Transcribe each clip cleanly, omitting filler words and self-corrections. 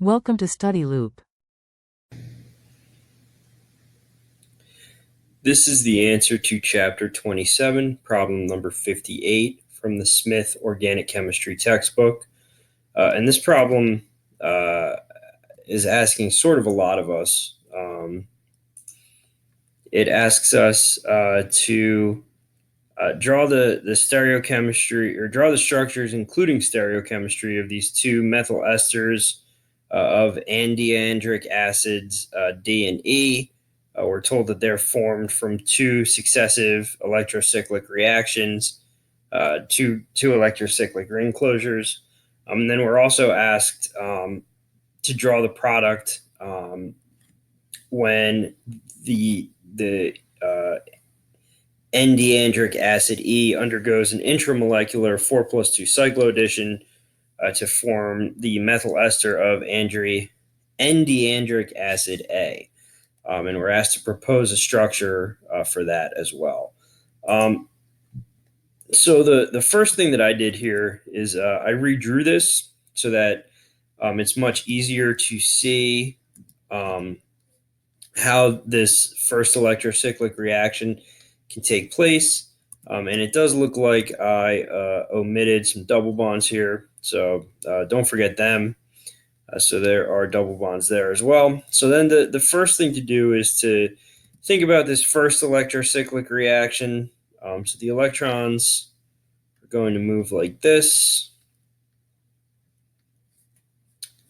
Welcome to Study Loop. This is the answer to Chapter 27, problem number 58 from the Smith Organic Chemistry textbook. And this problem is asking sort of a lot of us. It asks us to draw the stereochemistry, or draw the structures including stereochemistry of these two methyl esters of endiandric acids D and E. We're told that they're formed from two successive electrocyclic reactions, two electrocyclic ring closures. And then we're also asked to draw the product when the endiandric acid E undergoes an intramolecular 4+2 cycloaddition to form the methyl ester of endiandric acid A. And we're asked to propose a structure for that as well. So the first thing that I did here is I redrew this so that it's much easier to see how this first electrocyclic reaction can take place. And it does look like I omitted some double bonds here, so don't forget them. So there are double bonds there as well. So then the first thing to do is to think about this first electrocyclic reaction. So the electrons are going to move like this.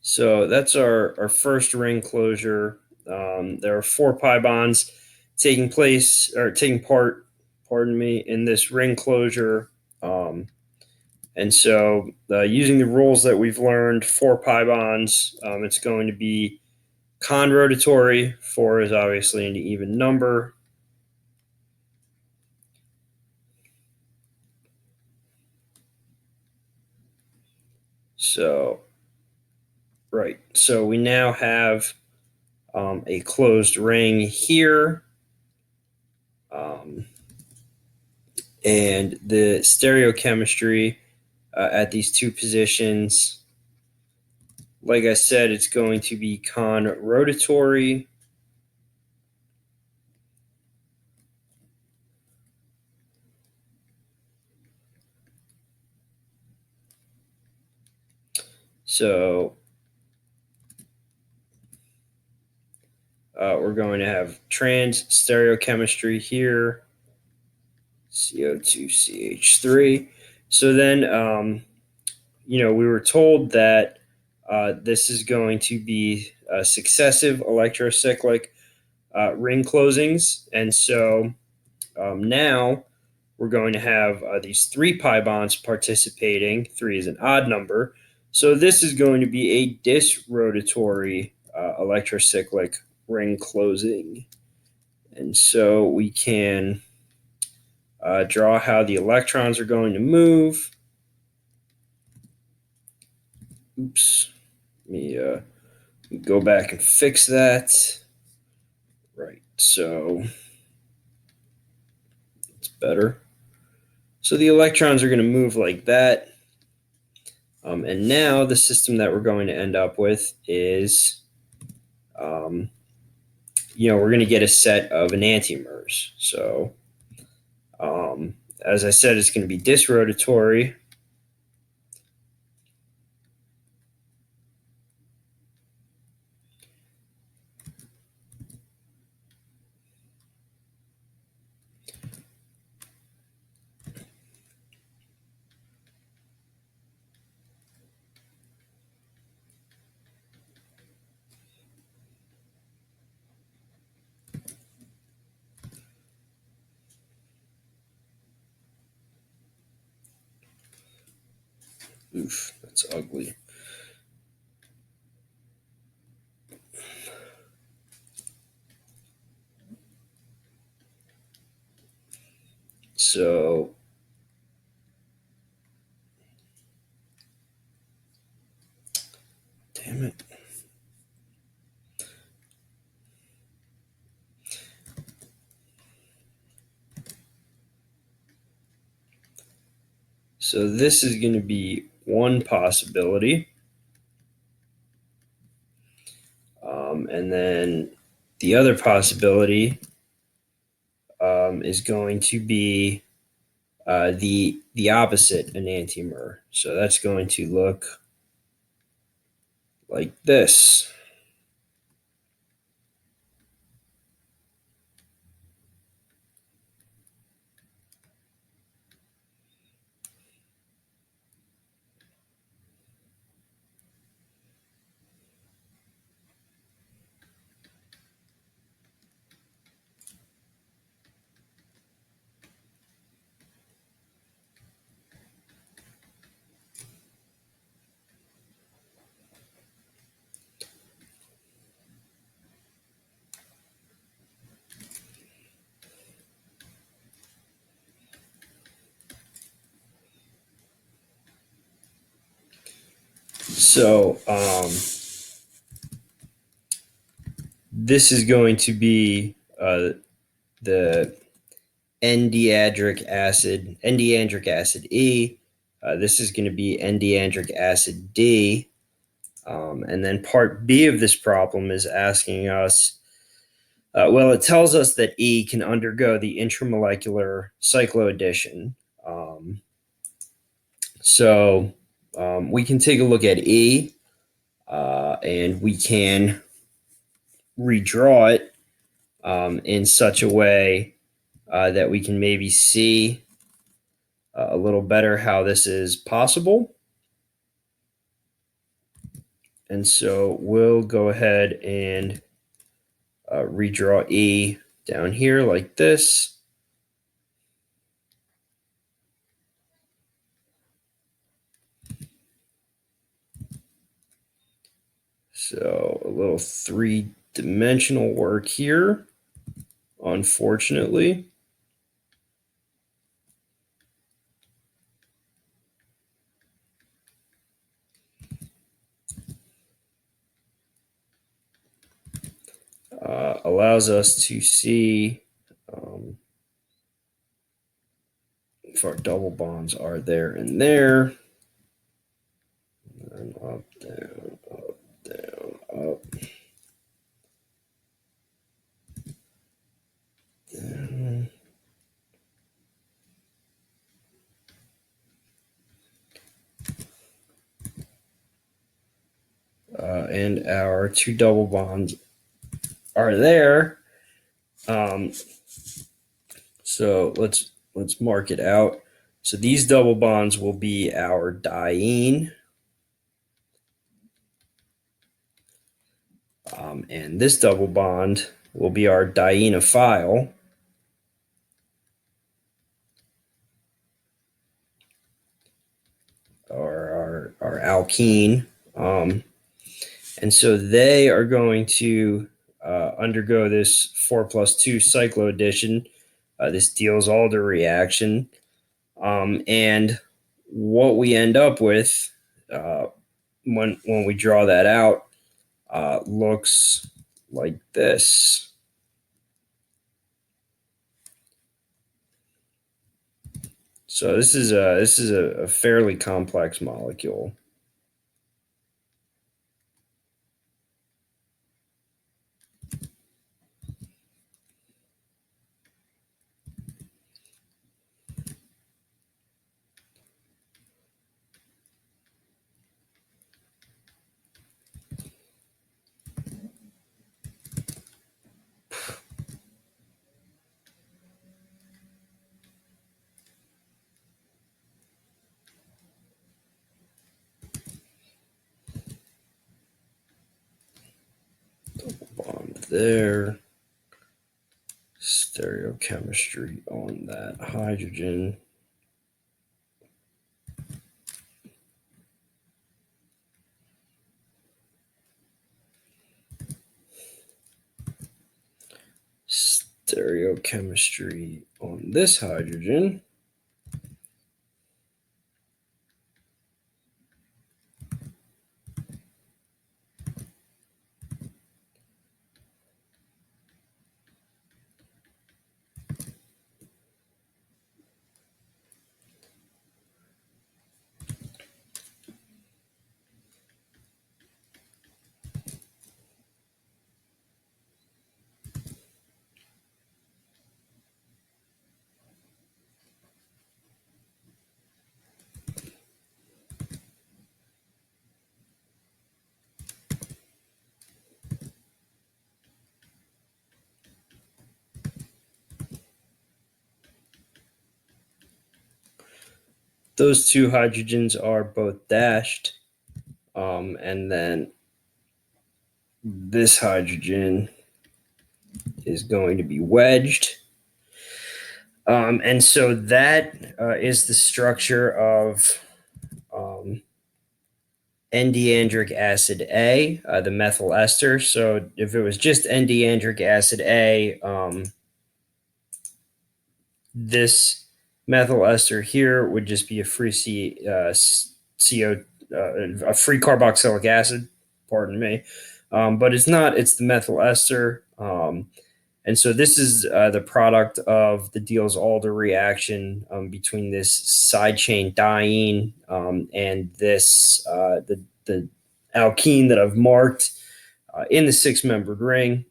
So that's our first ring closure. There are 4 pi bonds taking part, in this ring closure. And so using the rules that we've learned, 4 pi bonds, it's going to be conrotatory. 4 is obviously an even number. So, right. So we now have a closed ring here. And the stereochemistry at these two positions, like I said, it's going to be conrotatory. So we're going to have trans stereochemistry here, CO2CH3. So then, we were told that this is going to be successive electrocyclic ring closings. And so now we're going to have these 3 pi bonds participating. 3 is an odd number. So this is going to be a disrotatory electrocyclic ring closing. And so we can draw how the electrons are going to move. Oops. Let me go back and fix that. Right. So it's better. So the electrons are going to move like that. And now the system that we're going to end up with is, we're going to get a set of enantiomers. So as I said, it's going to be disrotatory. Oof, that's ugly. So damn it. So this is going to be one possibility. And then the other possibility is going to be the opposite enantiomer. So that's going to look like this. So this is going to be the endiandric acid E. This is going to be endiandric acid D. And then part B of this problem is asking us, well, it tells us that E can undergo the intramolecular cycloaddition. So we can take a look at E, and we can redraw it in such a way that we can maybe see a little better how this is possible. And so we'll go ahead and redraw E down here like this. So a little three-dimensional work here, unfortunately. Allows us to see if our double bonds are there and there. And up, down, up, down, up. Down. And our two double bonds are there. So let's mark it out. So these double bonds will be our diene. And this double bond will be our dienophile. Or our alkene. And so they are going to undergo this 4+2 cycloaddition. This Diels-Alder reaction. And what we end up with when we draw that out looks like this. So this is a fairly complex molecule. Bond there. Stereochemistry on that hydrogen. Stereochemistry on this hydrogen. those two hydrogens are both dashed. And then this hydrogen is going to be wedged. And so that is the structure of endiandric acid A, the methyl ester. So if it was just endiandric acid A, this methyl ester here would just be a free CO, a free carboxylic acid. Pardon me, but it's not. It's the methyl ester, and so this is the product of the Diels-Alder reaction between this side chain diene and this the alkene that I've marked in the six-membered ring.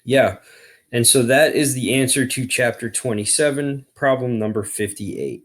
Yeah. And so that is the answer to chapter 27, problem number 58.